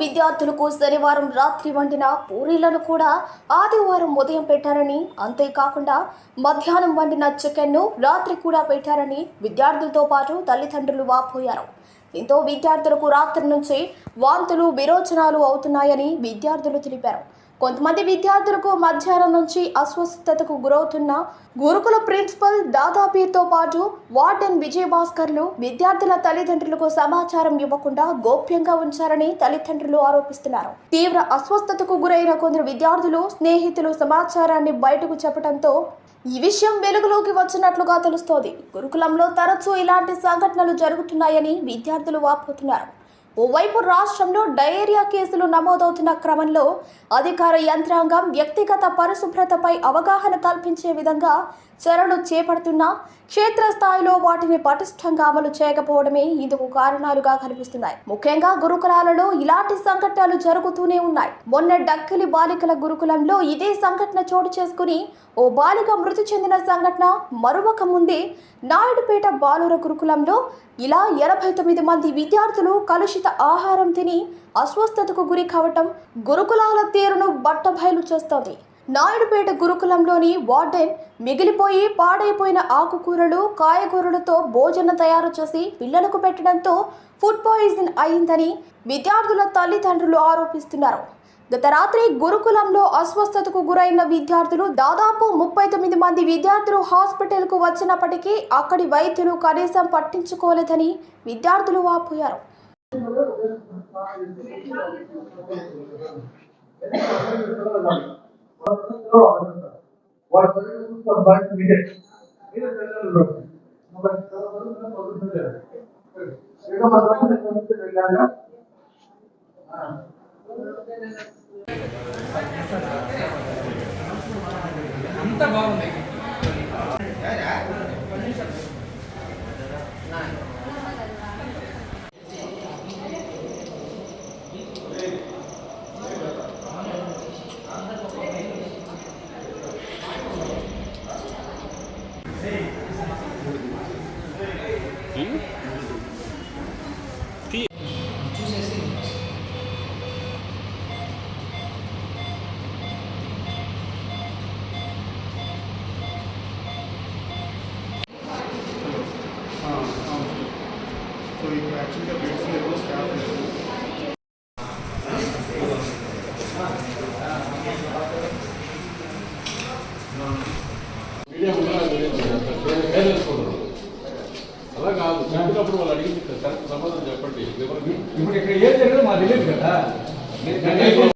విద్యార్థులకు శనివారం రాత్రి వండిన పూరీలను కూడా ఆదివారం ఉదయం పెట్టారని, అంతేకాకుండా మధ్యాహ్నం వండిన చికెన్ను రాత్రి కూడా పెట్టారని విద్యార్థులతో పాటు తల్లిదండ్రులు వాపోయారు. దీంతో విద్యార్థులకు రాత్రి నుంచి వాంతులు విరోచనాలు అవుతున్నాయని విద్యార్థులు తెలిపారు. కొంతమంది విద్యార్థులకు మధ్యాహ్నం నుంచి అస్వస్థతకు గురవుతున్న గురుకుల ప్రిన్సిపల్ దాదాపీర్తో పాటు వార్డెన్ విజయభాస్కర్లు విద్యార్థుల తల్లిదండ్రులకు సమాచారం ఇవ్వకుండా గోప్యంగా ఉంచారని తల్లిదండ్రులు ఆరోపిస్తున్నారు. తీవ్ర అస్వస్థతకు గురైన కొందరు విద్యార్థులు స్నేహితులు సమాచారాన్ని బయటకు చెప్పడంతో ఈ విషయం వెలుగులోకి వచ్చినట్లుగా తెలుస్తోంది. గురుకులంలో తరచూ ఇలాంటి సంఘటనలు జరుగుతున్నాయని విద్యార్థులు వాపోతున్నారు. ఓవైపు రాష్ట్రంలో డయేరియా కేసులు నమోదవుతున్న క్రమంలో అధికార యంత్రాంగం వ్యక్తిగత పరిశుభ్రతపై అవగాహన కల్పించే విధంగా చర్యలు చేపడుతున్నా క్షేత్రస్థాయిలో వాటిని పటిష్టంగా అమలు చేయకపోవడమే ఇందుకు కారణాలుగా కనిపిస్తున్నాయి. ముఖ్యంగా గురుకులాలలో ఇలాంటి సంఘటనలు జరుగుతూనే ఉన్నాయి. మొన్న డక్కిలి బాలికల గురుకులంలో ఇదే సంఘటన చోటు చేసుకుని ఓ బాలిక మృతి చెందిన సంఘటన మరొక ముందే నాయుడుపేట బాలుర గురుకులంలో ఇలా 89 మంది విద్యార్థులు కలుషిత ఆహారం తిని అస్వస్థతకు గురి కావటం గురుకులాల తీరును బట్టబయలు చేస్తోంది. నాయుడుపేట గురుకులంలోని వార్డెన్ మిగిలిపోయి పాడైపోయిన ఆకుకూరలు కాయగూరలతో భోజనం తయారు చేసి పిల్లలకు పెట్టడంతో ఫుడ్ పాయిజన్ అయిందని విద్యార్థుల తల్లిదండ్రులు ఆరోపిస్తున్నారు. గత రాత్రి గురుకులంలో అస్వస్థతకు గురైన విద్యార్థులు దాదాపు 39 మంది విద్యార్థులు హాస్పిటల్కు వచ్చినప్పటికీ అక్కడి వైద్యులు కనీసం పట్టించుకోలేదని విద్యార్థులు వాపోయారు. అంత బాగుంది. So you actually have beds level, staff level. అలా కాదు, చెప్పినప్పుడు వాళ్ళు అడిగింది కరెక్ట్ సమాధానం చెప్పండి. ఇప్పుడు ఇక్కడ ఏం జరిగిందో మాకు తెలియదు కదా.